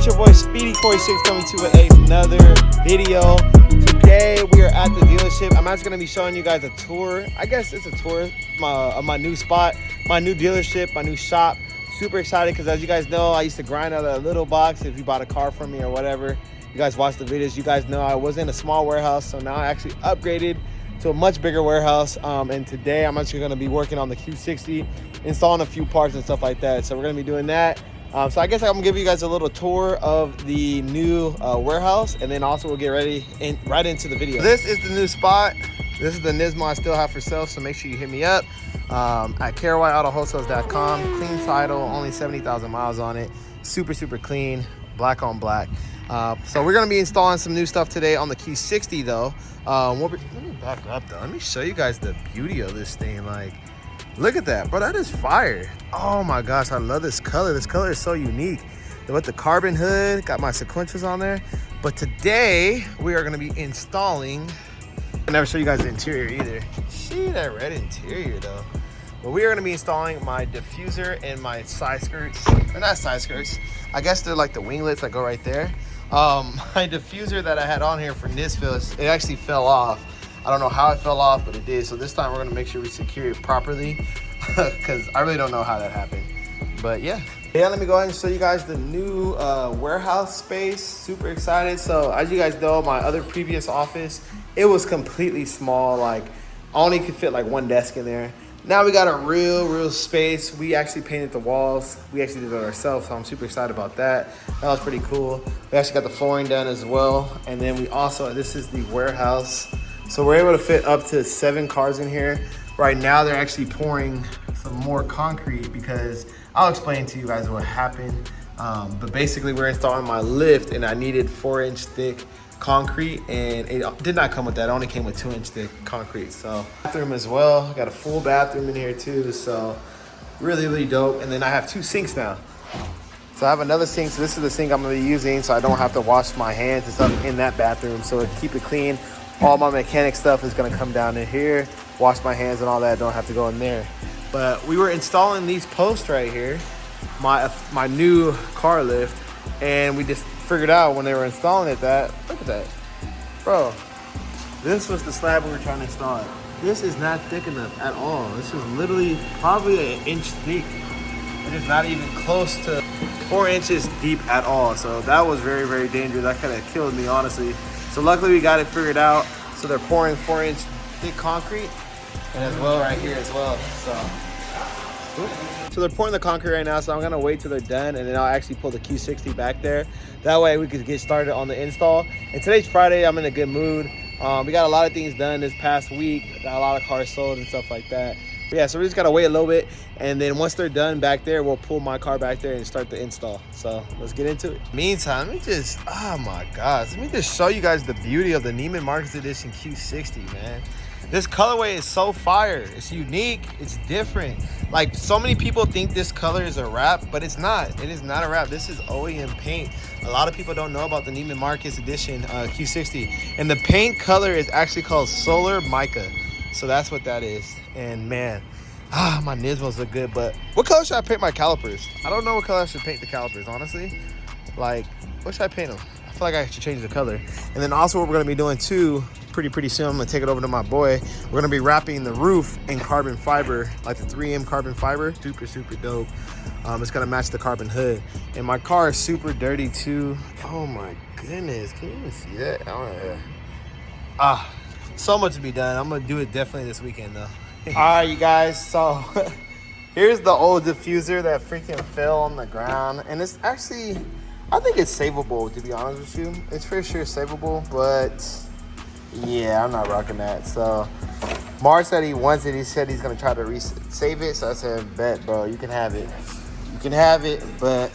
your boy Speedy Q60 coming to you with another video. Today we are at the dealership. I'm actually going to be showing you guys a tour. I guess it's a tour of my new spot, my new dealership, my new shop. Super excited because, as you guys know, I used to grind out a little box if you bought a car from me or whatever. You guys watch the videos, you guys know I was in a small warehouse, so now I actually upgraded to a much bigger warehouse. And today I'm actually going to be working on the Q60, installing a few parts and stuff like that. So we're going to be doing that. So I guess I'm gonna give you guys a little tour of the new warehouse, and then also we'll get ready and right into the video. This is the new spot. This is the Nismo I still have for sale, so make sure you hit me up at KRYAutoWholesales.com. Clean title, only 70,000 miles on it. Super clean, black on black. So we're gonna be installing some new stuff today on the Q60 though. Let me back up though. Let me show you guys the beauty of this thing. Like, look at that, bro. That is fire. Oh my gosh, I love this color. This color is so unique. With the carbon hood, got my sequentials on there. But today we are gonna be installing, I never show you guys the interior either. See that red interior though. But we are gonna be installing my diffuser and my side skirts. They're not side skirts. I guess they're like the winglets that go right there. My diffuser that I had on here for Nismo, it actually fell off. I don't know how it fell off, but it did. So this time we're gonna make sure we secure it properly because I really don't know how that happened. But yeah, let me go ahead and show you guys the new warehouse space. Super excited. So as you guys know, my other previous office, it was completely small. Like, I only could fit like one desk in there. Now we got a real space. We actually painted the walls. We actually did it ourselves, so I'm super excited about that. That was pretty cool. We actually got the flooring done as well. And then we also, this is the warehouse. So we're able to fit up to 7 cars in here. Right now, they're actually pouring some more concrete because I'll explain to you guys what happened. But basically, we're installing my lift and I needed 4-inch thick concrete, and it did not come with that. It only came with 2-inch thick concrete. So bathroom as well. Got a full bathroom in here too. So really dope. And then I have 2 sinks now. So I have another sink. So this is the sink I'm gonna be using, so I don't have to wash my hands and stuff in that bathroom. So to keep it clean. All my mechanic stuff is gonna come down in here, wash my hands and all that, don't have to go in there. But we were installing these posts right here, my new car lift, and we just figured out when they were installing it that, look at that. Bro, this was the slab we were trying to install. This is not thick enough at all. This is literally probably 1 inch thick. It is not even close to 4 inches deep at all. So that was very dangerous. That could have killed me, honestly. So luckily we got it figured out. So they're pouring 4-inch thick concrete, and as well right here as well. So they're pouring the concrete right now. So I'm gonna wait till they're done, and then I'll actually pull the Q60 back there. That way we could get started on the install. And today's Friday. I'm in a good mood. We got a lot of things done this past week. Got a lot of cars sold and stuff like that. But yeah, so we just gotta wait a little bit, and then once they're done back there, we'll pull my car back there and start the install. So let's get into it. Meantime, let me just, oh my gosh, let me just show you guys the beauty of the Neiman Marcus Edition Q60, man. This colorway is so fire. It's unique, it's different. Like, so many people think this color is a wrap, but it's not. It is not a wrap. This is OEM paint. A lot of people don't know about the Neiman Marcus Edition Q60. And the paint color is actually called Solar Mica. So that's what that is. And man, my Nismos look good, but what color should I paint my calipers? I don't know what color I should paint the calipers, honestly. Like, what should I paint them? I feel like I should change the color. And then also what we're gonna be doing too, pretty soon, I'm gonna take it over to my boy. We're gonna be wrapping the roof in carbon fiber, like the 3M carbon fiber. Super dope. It's gonna match the carbon hood. And my car is super dirty too. Oh my goodness, can you even see that? So much to be done. I'm gonna do it definitely this weekend though. All right, you guys, so here's the old diffuser that freaking fell on the ground, and it's actually, I think it's savable, to be honest with you. It's for sure savable, but yeah, I'm not rocking that. So Mark said he wants it. He said he's gonna try to save it, so I said, bet, bro, you can have it. You can have it, but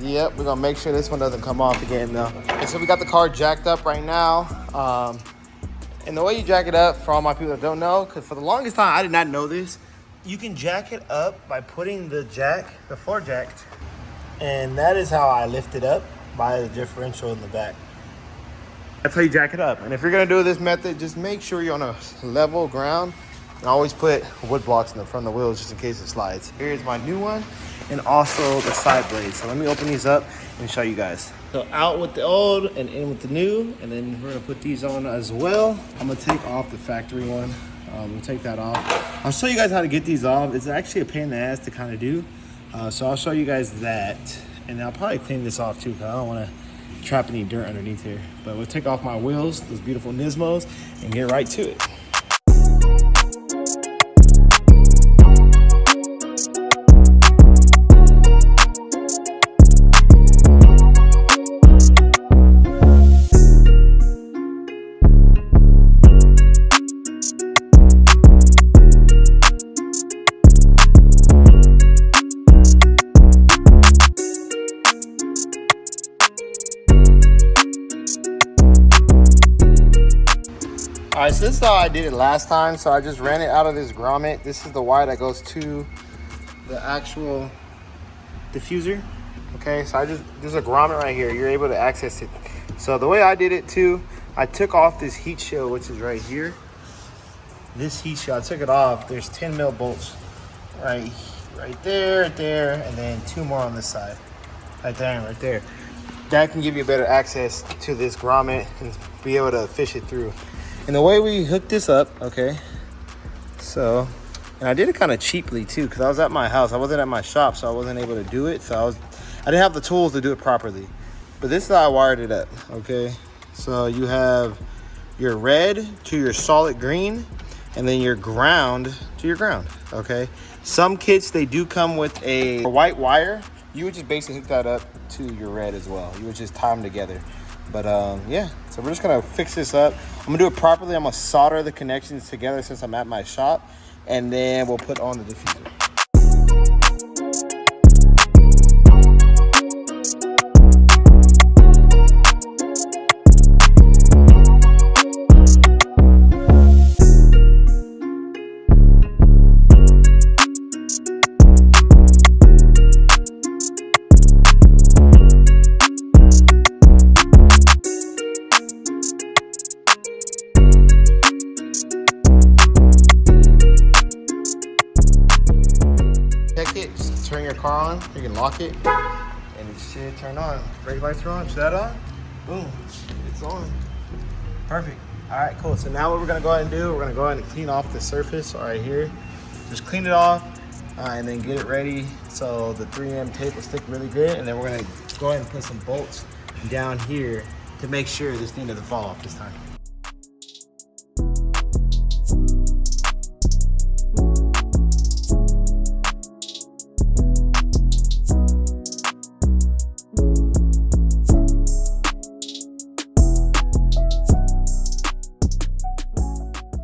yep, we're gonna make sure this one doesn't come off again though. And so we got the car jacked up right now. And the way you jack it up, for all my people that don't know, because for the longest time, I did not know this, you can jack it up by putting the floor jack, and that is how I lift it up, by the differential in the back. That's how you jack it up. And if you're gonna do this method, just make sure you're on a level ground I always put wood blocks in the front of the wheels just in case it slides. Here's my new one and also the side blades. So let me open these up and show you guys. So out with the old and in with the new, and then we're gonna put these on as well. I'm gonna take off the factory one. We'll take that off. I'll show you guys how to get these off. It's actually a pain in the ass to kind of do. So I'll show you guys that. And I'll probably clean this off too, because I don't want to trap any dirt underneath here. But we'll take off my wheels, those beautiful Nismos, and get right to it. All right, so this is how I did it last time. So I just ran it out of this grommet. This is the wire that goes to the actual diffuser. Okay, so there's a grommet right here. You're able to access it. So the way I did it too, I took off this heat shield, which is right here. This heat shield, I took it off. There's 10 mil bolts right there, and then 2 more on this side. Right there and right there. That can give you better access to this grommet and be able to fish it through. And the way we hooked this up, okay, so, and I did it kind of cheaply too, because I was at my house. I wasn't at my shop, so I wasn't able to do it. So I didn't have the tools to do it properly. But this is how I wired it up, okay? So you have your red to your solid green, and then your ground to your ground, okay? Some kits, they do come with a white wire. You would just basically hook that up to your red as well. You would just tie them together. But yeah, so we're just gonna fix this up. I'm gonna do it properly. I'm gonna solder the connections together since I'm at my shop, and then we'll put on the diffuser. Just turn your car on, you can lock it, and it should turn on. Brake lights are on, is that on? Boom, it's on. Perfect. All right, cool. So now what we're gonna go ahead and do, we're gonna go ahead and clean off the surface right here. Just clean it off and then get it ready so the 3M tape will stick really good. And then we're gonna go ahead and put some bolts down here to make sure this thing doesn't fall off this time.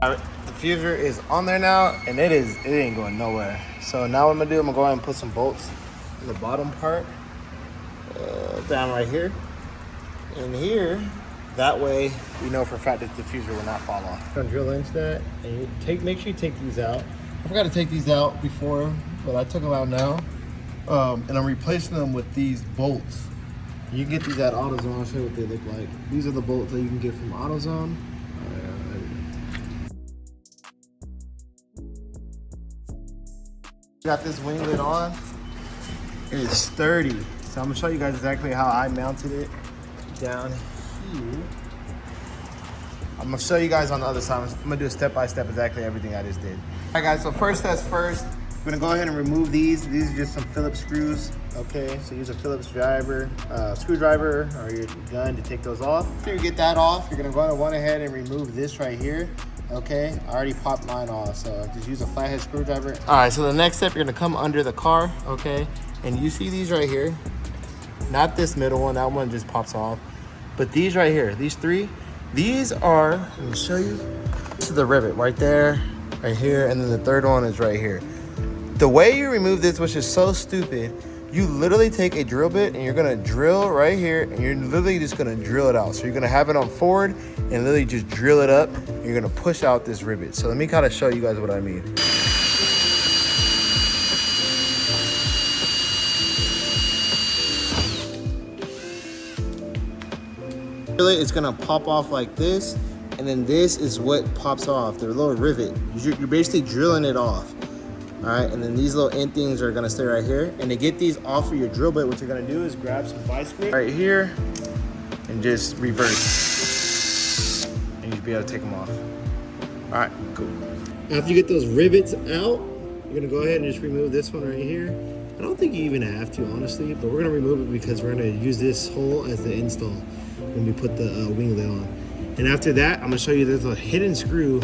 All right, the diffuser is on there now, and it ain't going nowhere. So now what I'm gonna do, I'm gonna go ahead and put some bolts in the bottom part, down right here, and here. That way, we know for a fact that the diffuser will not fall off. I'm gonna drill into that, and make sure you take these out. I forgot to take these out before, but I took them out now, and I'm replacing them with these bolts. You can get these at AutoZone. I'll show you what they look like. These are the bolts that you can get from AutoZone. Got this winglet on. It is sturdy. So I'm gonna show you guys exactly how I mounted it down here. I'm gonna show you guys on the other side. I'm gonna do a step-by-step exactly everything I just did. All right guys, so first as first, we're gonna go ahead and remove these. These are just some Phillips screws, okay? So use a Phillips screwdriver or your gun to take those off. After you get that off, you're gonna go ahead and remove this right here. Okay, I already popped mine off, so just use a flathead screwdriver. All right, so the next step, you're gonna come under the car, okay? And you see these right here, not this middle one, that one just pops off. But these right here, these three, these are, let me show you. This is the rivet right there, right here, and then the third one is right here. The way you remove this, which is so stupid, you literally take a drill bit and you're gonna drill right here, and you're literally just gonna drill it out. So you're gonna have it on forward and literally just drill it up. And you're gonna push out this rivet. So let me kind of show you guys what I mean. It's gonna pop off like this, And then this is what pops off, the little rivet. You're basically drilling it off. All right, and then these little end things are gonna stay right here. And to get these off of your drill bit, what you're gonna do is grab some vice grip right here and just reverse. And you should be able to take them off. All right, cool. After you get those rivets out, you're gonna go ahead and just remove this one right here. I don't think you even have to, honestly, but we're gonna remove it because we're gonna use this hole as the install when we put the winglet on. And after that, I'm gonna show you there's a hidden screw,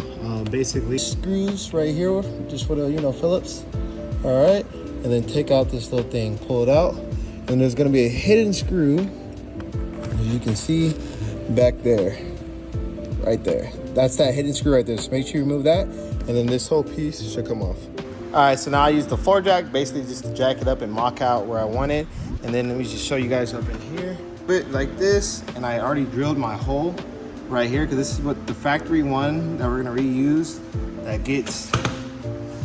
basically. Screws right here, just for the, Phillips. All right, and then take out this little thing, pull it out, and there's gonna be a hidden screw, as you can see, back there, right there. That's that hidden screw right there, so make sure you remove that, and then this whole piece should come off. All right, so now I use the floor jack, basically just to jack it up and mock out where I want it. And then let me just show you guys up in here. Bit like this, and I already drilled my hole right here, because this is what the factory one that we're gonna reuse, that gets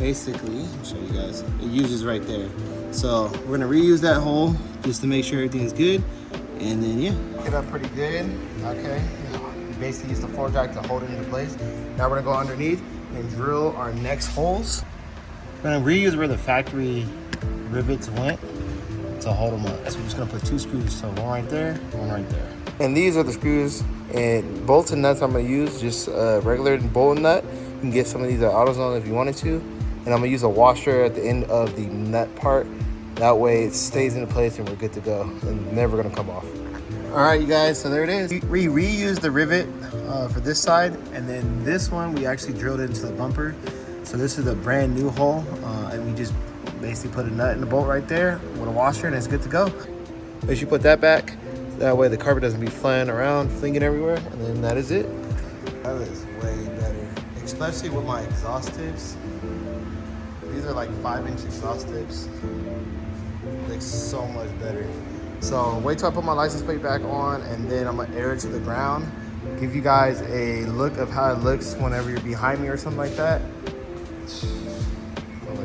basically, I'll show you guys, it uses right there. So we're gonna reuse that hole just to make sure everything's good. And then yeah, get up pretty good, okay. You basically use the floor jack to hold it into place. Now we're gonna go underneath and drill our next holes. We're gonna reuse where the factory rivets went to hold them up. So we're just gonna put 2 screws, so one right there, one right there. And these are the screws and bolts and nuts I'm gonna use, just a regular bolt nut. You can get some of these at AutoZone if you wanted to. And I'm gonna use a washer at the end of the nut part. That way it stays in place and we're good to go and never gonna come off. All right, you guys, so there it is. We reused the rivet for this side, and then this one we actually drilled into the bumper. So this is a brand new hole, and we just basically put a nut in the bolt right there with a washer, and it's good to go. Make sure you put that back. That way the carpet doesn't be flying around, flinging everywhere, and then that is it. That is way better, especially with my exhaust tips. These are like 5-inch exhaust tips. Looks so much better. So wait till I put my license plate back on, and then I'm gonna air it to the ground. Give you guys a look of how it looks whenever you're behind me or something like that.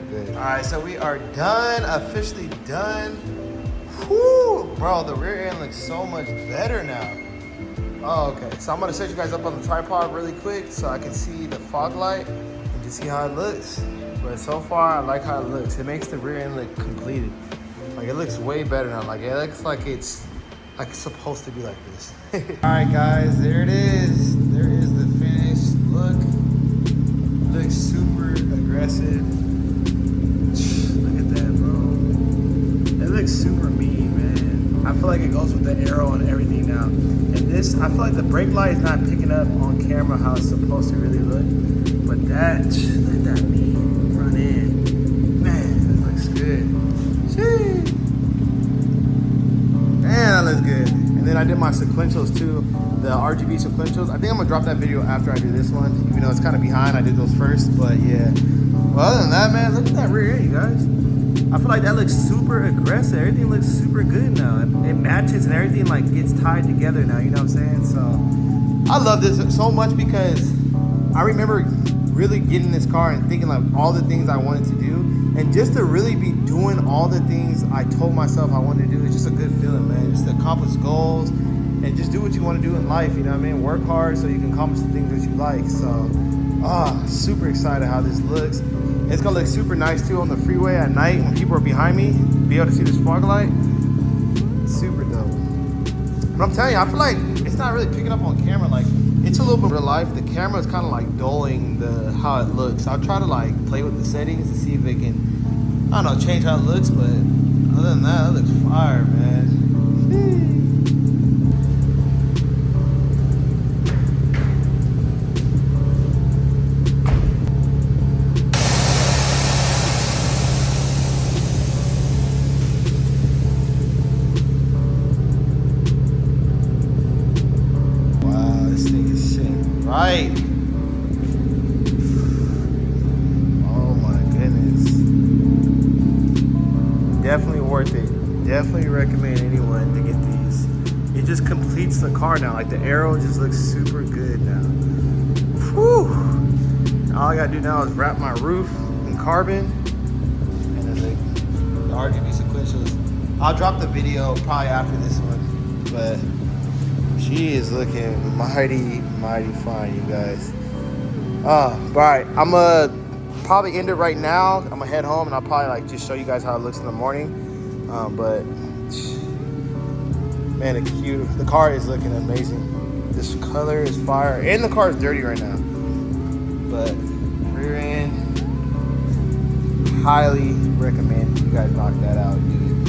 Good. All right, so we are done, officially done. Whew, bro, the rear end looks so much better now. Oh, okay, so I'm gonna set you guys up on the tripod really quick so I can see the fog light and just see how it looks. But so far, I like how it looks. It makes the rear end look completed. Like, it looks way better now. Like, it looks like it's supposed to be like this. All right, guys, there it is. There is the finished look. Looks super aggressive. Look at that, bro. It looks super mean, man. I feel like it goes with the arrow and everything now. And this, I feel like the brake light is not picking up on camera how it's supposed to really look. But that, look at that mean front end. Man, that looks good. Sheesh. Man, that looks good. And then I did my sequentials too, the RGB sequentials. I think I'm gonna drop that video after I do this one, even though it's kind of behind. I did those first, but yeah. Well, other than that, man, look at that rear end, you guys. I feel like that looks super aggressive. Everything looks super good now. It matches and everything like gets tied together now, you know what I'm saying? So I love this so much because I remember really getting this car and thinking like all the things I wanted to do. And just to really be doing all the things I told myself I wanted to do is just a good feeling, man. Just to accomplish goals and just do what you want to do in life, you know what I mean? Work hard so you can accomplish the things that you like. So, super excited how this looks. It's gonna look super nice too on the freeway at night when people are behind me, be able to see this fog light. Super dope. But I'm telling you, I feel like it's not really picking up on camera. Like, it's a little bit real life. The camera is kind of like dulling how it looks. I'll try to like play with the settings to see if it can, I don't know, change how it looks. But other than that, it looks fire, man. Right. Oh my goodness. Definitely worth it. Definitely recommend anyone to get these. It just completes the car now. Like the arrow just looks super good now. Whew. All I gotta do now is wrap my roof in carbon. And then the RGB sequentials. I'll drop the video probably after this one. But She is looking mighty, mighty fine, you guys. All right, I'm gonna probably end it right now. I'm gonna head home and I'll probably like just show you guys how it looks in the morning. But man, the car is looking amazing. This color is fire, and the car is dirty right now. But rear end, highly recommend you guys knock that out, dude.